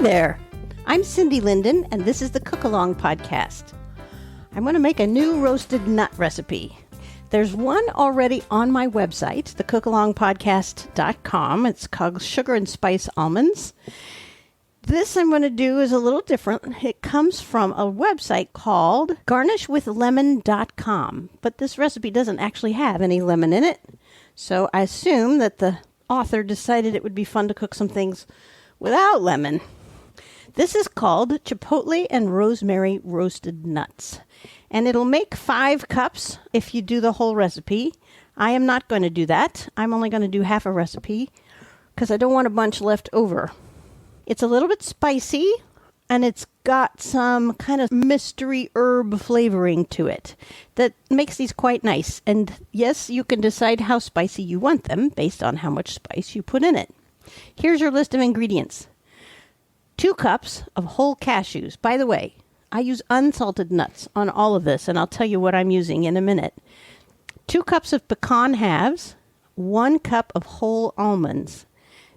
there. I'm Cindy Linden, and this is the Cook Along podcast. I'm going to make a new roasted nut recipe. There's one already on my website, thecookalongpodcast.com. It's called Sugar and Spice Almonds. This I'm going to do is a little different. It comes from a website called garnishwithlemon.com, but this recipe doesn't actually have any lemon in it. So I assume that the author decided it would be fun to cook some things without lemon. This is called Chipotle and Rosemary Roasted Nuts. And it'll make 5 cups if you do the whole recipe. I am not going to do that. I'm only going to do half a recipe because I don't want a bunch left over. It's a little bit spicy, and it's got some kind of mystery herb flavoring to it that makes these quite nice. And yes, you can decide how spicy you want them based on how much spice you put in it. Here's your list of ingredients. 2 cups of whole cashews. By the way, I use unsalted nuts on all of this, and I'll tell you what I'm using in a minute. 2 cups of pecan halves, 1 cup of whole almonds.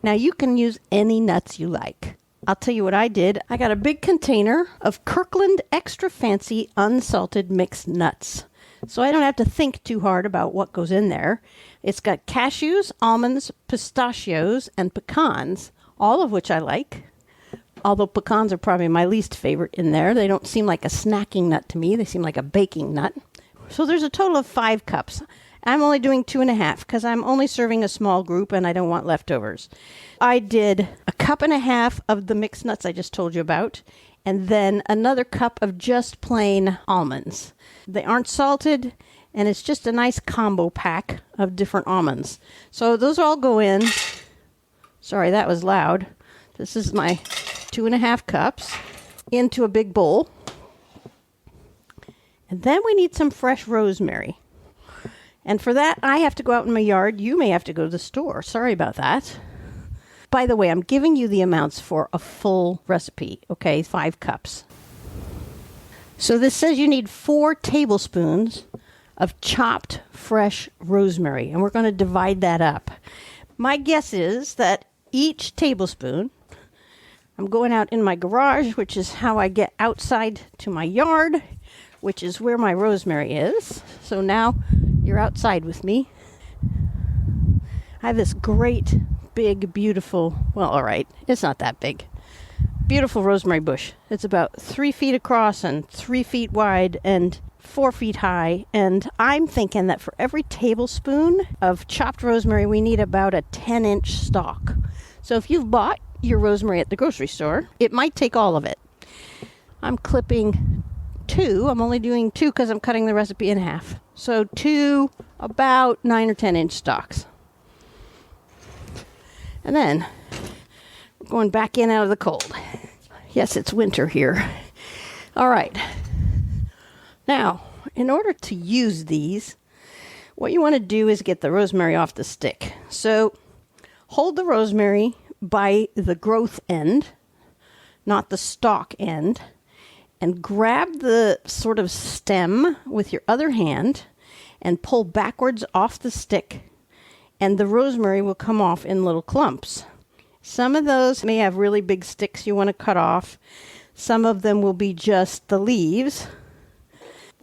Now, you can use any nuts you like. I'll tell you what I did. I got a big container of Kirkland Extra Fancy Unsalted Mixed Nuts. So I don't have to think too hard about what goes in there. It's got cashews, almonds, pistachios, and pecans, all of which I like. Although pecans are probably my least favorite in there. They don't seem like a snacking nut to me. They seem like a baking nut. So there's a total of 5 cups. I'm only doing 2.5 because I'm only serving a small group and I don't want leftovers. I did 1.5 cups of the mixed nuts I just told you about, and then another cup of just plain almonds. They aren't salted, and it's just a nice combo pack of different almonds. So those all go in. Sorry, that was loud. This is my 2.5 cups into a big bowl. And then we need some fresh rosemary. And for that, I have to go out in my yard. You may have to go to the store. Sorry about that. By the way, I'm giving you the amounts for a full recipe, okay? 5 cups. So this says you need 4 tablespoons of chopped fresh rosemary, and we're going to divide that up. My guess is that each tablespoon, I'm going out in my garage, which is how I get outside to my yard, which is where my rosemary is. So now you're outside with me. I have this great, big, beautiful, well, all right, it's not that big, beautiful rosemary bush. It's about 3 feet across and 3 feet wide and 4 feet high. And I'm thinking that for every tablespoon of chopped rosemary, we need about a 10-inch stalk. So if you've bought your rosemary at the grocery store, it might take all of it. I'm clipping 2. I'm only doing 2 because I'm cutting the recipe in half. So 2 about 9 or 10-inch stalks. And then we're going back in out of the cold. Yes, it's winter here. All right. Now, in order to use these, what you want to do is get the rosemary off the stick. So hold the rosemary by the growth end, not the stalk end, and grab the sort of stem with your other hand and pull backwards off the stick, and the rosemary will come off in little clumps. Some of those may have really big sticks you want to cut off. Some of them will be just the leaves.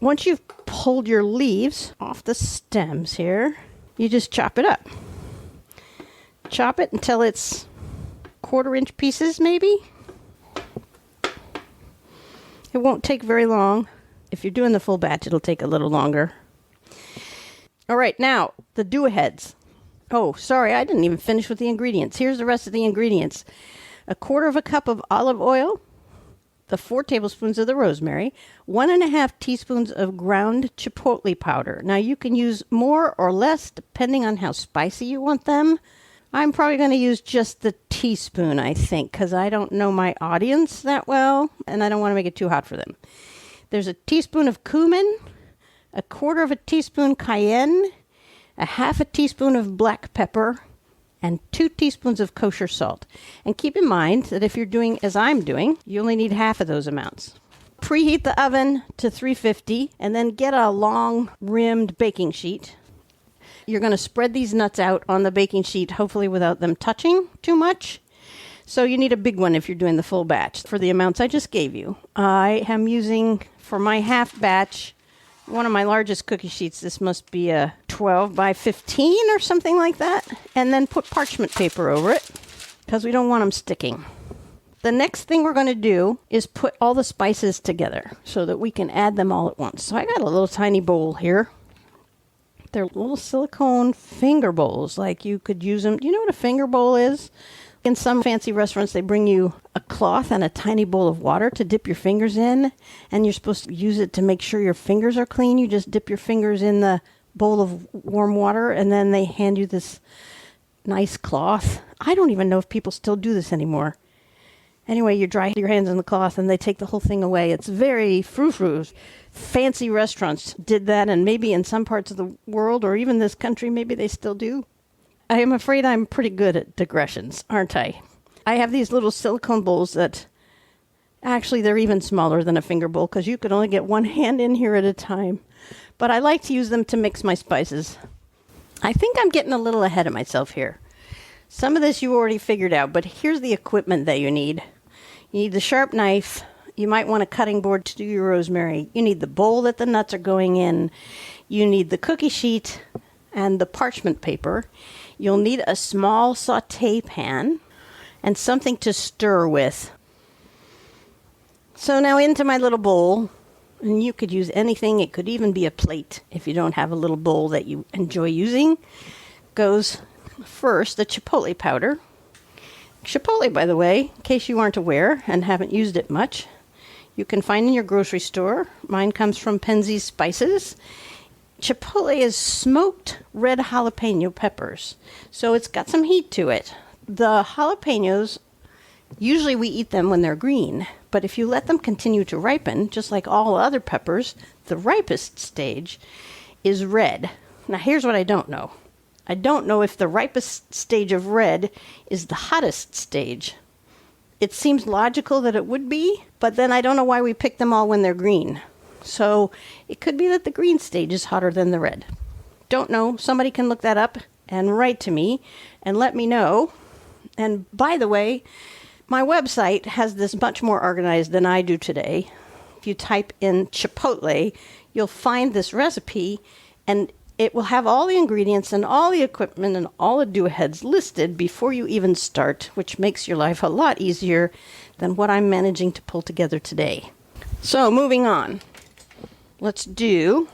Once you've pulled your leaves off the stems here, you just chop it up. Chop it until it's 1/4-inch pieces maybe. It won't take very long. If you're doing the full batch, it'll take a little longer. All right, now, the do-aheads. Oh, sorry, I didn't even finish with the ingredients. Here's the rest of the ingredients. 1/4 cup of olive oil, the 4 tablespoons of the rosemary, 1.5 teaspoons of ground chipotle powder. Now, you can use more or less depending on how spicy you want them. I'm probably going to use just the teaspoon, I think, because I don't know my audience that well, and I don't want to make it too hot for them. There's a teaspoon of cumin, 1/4 teaspoon cayenne, 1/2 teaspoon of black pepper, and 2 teaspoons of kosher salt. And keep in mind that if you're doing as I'm doing, you only need half of those amounts. Preheat the oven to 350 and then get a long rimmed baking sheet. You're going to spread these nuts out on the baking sheet, hopefully without them touching too much. So you need a big one if you're doing the full batch for the amounts I just gave you. I am using, for my half batch, one of my largest cookie sheets. This must be a 12 by 15 or something like that. And then put parchment paper over it because we don't want them sticking. The next thing we're going to do is put all the spices together so that we can add them all at once. So I got a little tiny bowl here. They're little silicone finger bowls, like you could use them. Do you know what a finger bowl is? In some fancy restaurants, they bring you a cloth and a tiny bowl of water to dip your fingers in, and you're supposed to use it to make sure your fingers are clean. You just dip your fingers in the bowl of warm water, and then they hand you this nice cloth. I don't even know if people still do this anymore. Anyway, you dry your hands in the cloth, and they take the whole thing away. It's very frou-frou. Fancy restaurants did that, and maybe in some parts of the world, or even this country, maybe they still do. I am afraid I'm pretty good at digressions, aren't I? I have these little silicone bowls that, actually, they're even smaller than a finger bowl because you could only get one hand in here at a time. But I like to use them to mix my spices. I think I'm getting a little ahead of myself here. Some of this you already figured out, but here's the equipment that you need. You need the sharp knife. You might want a cutting board to do your rosemary. You need the bowl that the nuts are going in. You need the cookie sheet and the parchment paper. You'll need a small sauté pan and something to stir with. So now into my little bowl, and you could use anything. It could even be a plate if you don't have a little bowl that you enjoy using. Goes first the chipotle powder. Chipotle, by the way, in case you aren't aware and haven't used it much, you can find in your grocery store. Mine comes from Penzeys Spices. Chipotle is smoked red jalapeno peppers, so it's got some heat to it. The jalapenos, usually we eat them when they're green, but if you let them continue to ripen, just like all other peppers, the ripest stage is red. Now here's what I don't know. I don't know if the ripest stage of red is the hottest stage. It seems logical that it would be, but then I don't know why we pick them all when they're green. So it could be that the green stage is hotter than the red. Don't know. Somebody can look that up and write to me and let me know. And by the way, my website has this much more organized than I do today. If you type in Chipotle, you'll find this recipe, and it will have all the ingredients and all the equipment and all the do-aheads listed before you even start, which makes your life a lot easier than what I'm managing to pull together today. So moving on. Let's do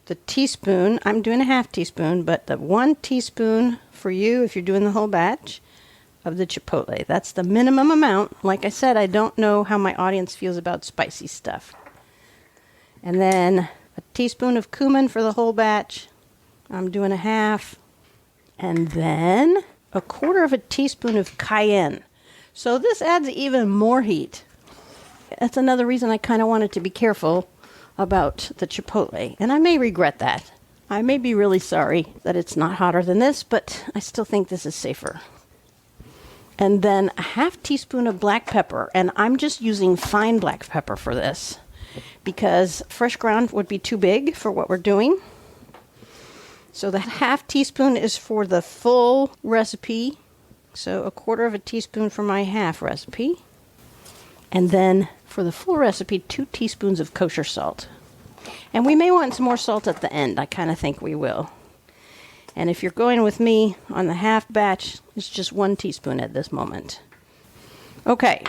the teaspoon. I'm doing a half teaspoon, but the 1 teaspoon for you if you're doing the whole batch of the chipotle. That's the minimum amount. Like I said, I don't know how my audience feels about spicy stuff. And then a teaspoon of cumin for the whole batch. I'm doing a half. And then a 1/4 teaspoon of cayenne. So this adds even more heat. That's another reason I kind of wanted to be careful about the chipotle, and I may regret that. I may be really sorry that it's not hotter than this, but I still think this is safer. And then a 1/2 teaspoon of black pepper, and I'm just using fine black pepper for this because fresh ground would be too big for what we're doing. So the 1/2 teaspoon is for the full recipe, so a 1/4 teaspoon for my half recipe. And then for the full recipe, 2 teaspoons of kosher salt. And we may want some more salt at the end. I kind of think we will. And if you're going with me on the half batch, it's just 1 teaspoon at this moment. Okay.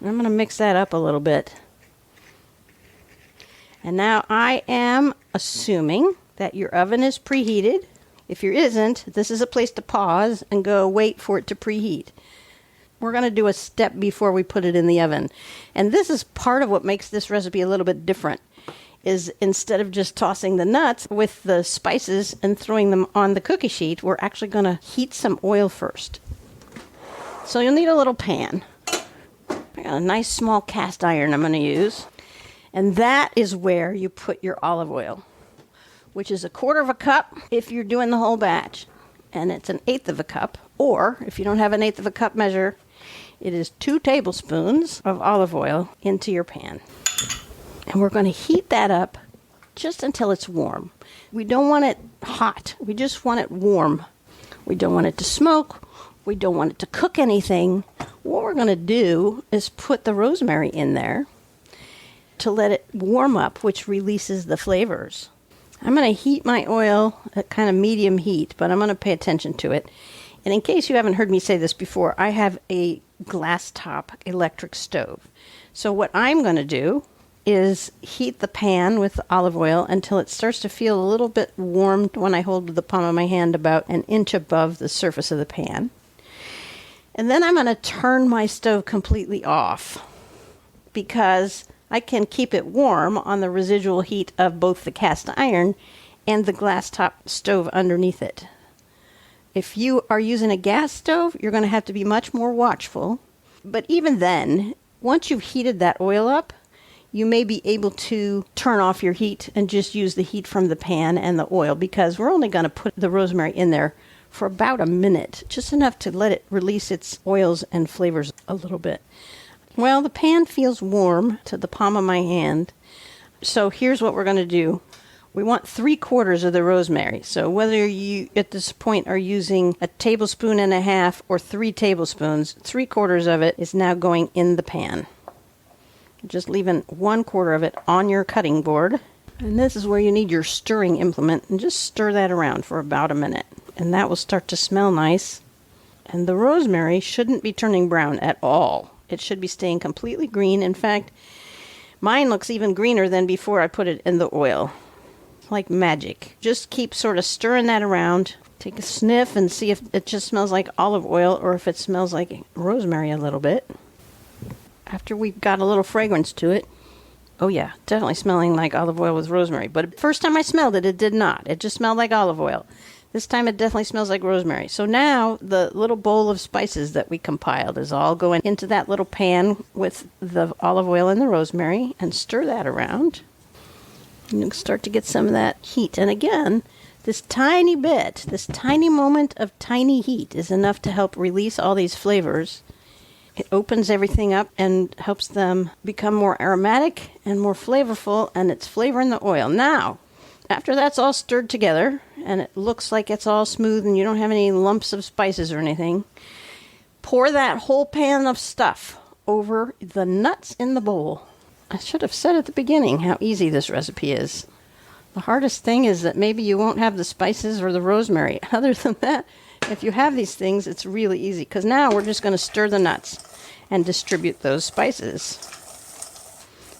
I'm going to mix that up a little bit. And now I am assuming that your oven is preheated. If your isn't, this is a place to pause and go wait for it to preheat. We're going to do a step before we put it in the oven. And this is part of what makes this recipe a little bit different, is instead of just tossing the nuts with the spices and throwing them on the cookie sheet, we're actually going to heat some oil first. So you'll need a little pan. I got a nice small cast iron I'm going to use. And that is where you put your olive oil, which is a 1/4 cup if you're doing the whole batch. And it's an 1/8 cup. Or if you don't have an 1/8 cup measure, it is 2 tablespoons of olive oil into your pan. And we're going to heat that up just until it's warm. We don't want it hot. We just want it warm. We don't want it to smoke We don't want it to cook anything. What we're going to do is put the rosemary in there to let it warm up, which releases the flavors. I'm going to heat my oil at kind of medium heat, but I'm going to pay attention to it. And in case you haven't heard me say this before, I have a glass top electric stove. So what I'm going to do is heat the pan with olive oil until it starts to feel a little bit warmed when I hold the palm of my hand about an inch above the surface of the pan. And then I'm going to turn my stove completely off because I can keep it warm on the residual heat of both the cast iron and the glass top stove underneath it. If you are using a gas stove, you're going to have to be much more watchful. But even then, once you've heated that oil up, you may be able to turn off your heat and just use the heat from the pan and the oil, because we're only going to put the rosemary in there for about a minute, just enough to let it release its oils and flavors a little bit. Well, the pan feels warm to the palm of my hand, so here's what we're going to do. We want 3/4 of the rosemary. So whether you at this point are using a tablespoon and a half or 3 tablespoons, 3/4 of it is now going in the pan. Just leaving 1/4 of it on your cutting board. And this is where you need your stirring implement, and just stir that around for about a minute. And that will start to smell nice. And the rosemary shouldn't be turning brown at all. It should be staying completely green. In fact, mine looks even greener than before I put it in the oil. Like magic. Just keep sort of stirring that around. Take a sniff and see if it just smells like olive oil or if it smells like rosemary a little bit. After we've got a little fragrance to it. Oh yeah, definitely smelling like olive oil with rosemary. But first time I smelled it, it did not. It just smelled like olive oil. This time it definitely smells like rosemary. So now the little bowl of spices that we compiled is all going into that little pan with the olive oil and the rosemary, and stir that around. And you'll start to get some of that heat. And again, this tiny bit, this tiny moment of tiny heat is enough to help release all these flavors. It opens everything up and helps them become more aromatic and more flavorful, and it's flavoring the oil. Now, after that's all stirred together and it looks like it's all smooth and you don't have any lumps of spices or anything, pour that whole pan of stuff over the nuts in the bowl. I should have said at the beginning how easy this recipe is. The hardest thing is that maybe you won't have the spices or the rosemary. Other than that, if you have these things, it's really easy, because now we're just going to stir the nuts and distribute those spices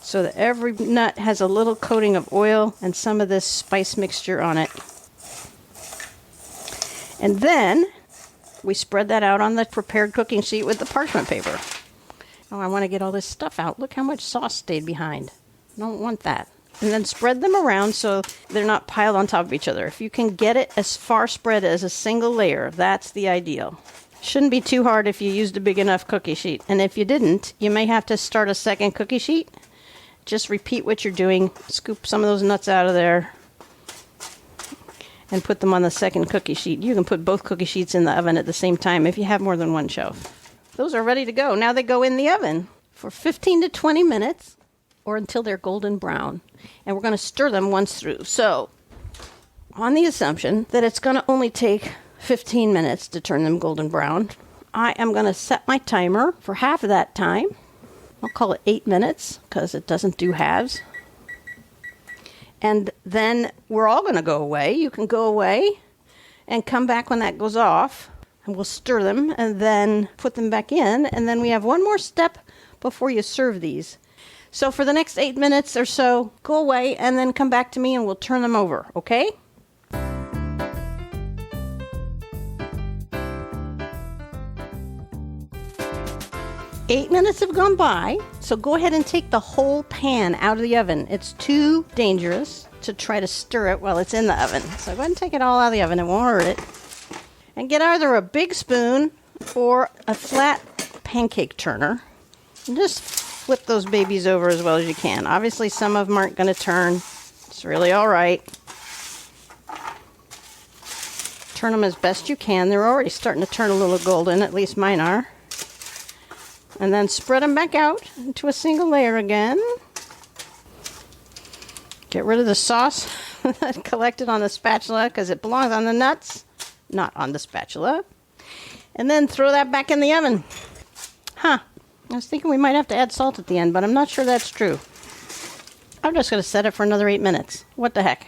so that every nut has a little coating of oil and some of this spice mixture on it. And then we spread that out on the prepared cooking sheet with the parchment paper. Oh, I want to get all this stuff out. Look how much sauce stayed behind. I don't want that. And then spread them around so they're not piled on top of each other. If you can get it as far spread as a single layer, that's the ideal. Shouldn't be too hard if you used a big enough cookie sheet. And if you didn't, you may have to start a second cookie sheet. Just repeat what you're doing. Scoop some of those nuts out of there and put them on the second cookie sheet. You can put both cookie sheets in the oven at the same time if you have more than one shelf. Those are ready to go. Now they go in the oven for 15 to 20 minutes or until they're golden brown. And we're going to stir them once through. So, on the assumption that it's going to only take 15 minutes to turn them golden brown, I am going to set my timer for half of that time. I'll call it 8 minutes because it doesn't do halves. And then we're all going to go away. You can go away and come back when that goes off. And we'll stir them and then put them back in. And then we have one more step before you serve these. So for the next 8 minutes or so, go away and then come back to me and we'll turn them over, okay? Eight minutes have gone by, so go ahead and take the whole pan out of the oven. It's too dangerous to try to stir it while it's in the oven. So go ahead and take it all out of the oven. It won't hurt it. And get either a big spoon or a flat pancake turner. And just flip those babies over as well as you can. Obviously, some of them aren't going to turn. It's really all right. Turn them as best you can. They're already starting to turn a little golden, at least mine are. And then spread them back out into a single layer again. Get rid of the sauce that collected on the spatula because it belongs on the nuts, not on the spatula. and then throw that back in the oven. I was thinking we might have to add salt at the end, but I'm not sure that's true. I'm just going to set it for another 8 minutes. What the heck?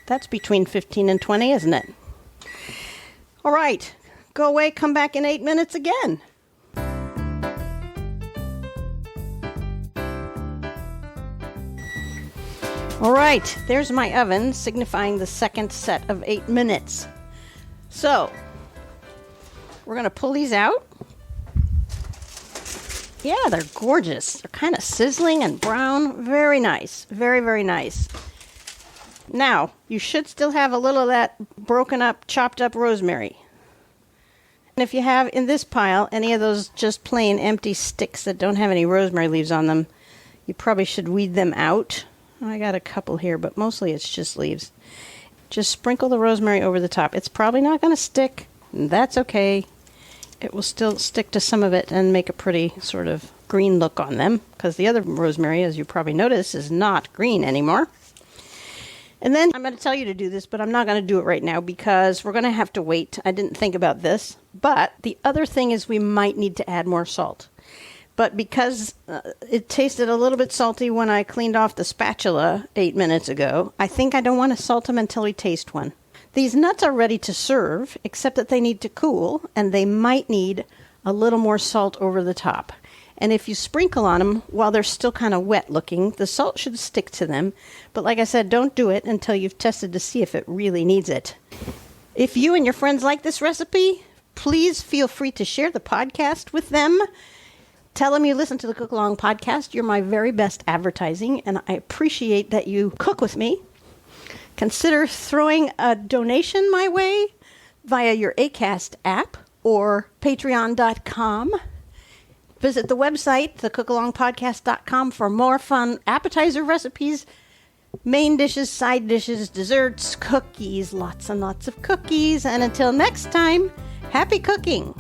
That's between 15 and 20, isn't it? All right. Go away, come back in 8 minutes again. All right, there's my oven, signifying the second set of 8 minutes. So, we're going to pull these out. Yeah, they're gorgeous. They're kind of sizzling and brown. Very nice. Very, very nice. Now, you should still have a little of that broken up, chopped up rosemary. And if you have in this pile any of those just plain empty sticks that don't have any rosemary leaves on them, you probably should weed them out. I got a couple here, but mostly it's just leaves. Just sprinkle the rosemary over the top. It's probably not going to stick. That's okay. It will still stick to some of it and make a pretty sort of green look on them, because the other rosemary, as you probably notice, is not green anymore. And then I'm going to tell you to do this, but I'm not going to do it right now because we're going to have to wait. I didn't think about this. But the other thing is we might need to add more salt. But because it tasted a little bit salty when I cleaned off the spatula 8 minutes ago, I think I don't want to salt them until we taste one. These nuts are ready to serve, except that they need to cool, and they might need a little more salt over the top. And if you sprinkle on them while they're still kind of wet looking, the salt should stick to them. But like I said, don't do it until you've tested to see if it really needs it. If you and your friends like this recipe, please feel free to share the podcast with them. Tell them you listen to the Cook Along podcast. You're my very best advertising, and I appreciate that you cook with me. Consider throwing a donation my way via your Acast app or patreon.com. Visit the website, thecookalongpodcast.com, for more fun appetizer recipes, main dishes, side dishes, desserts, cookies, lots and lots of cookies. And until next time, happy cooking!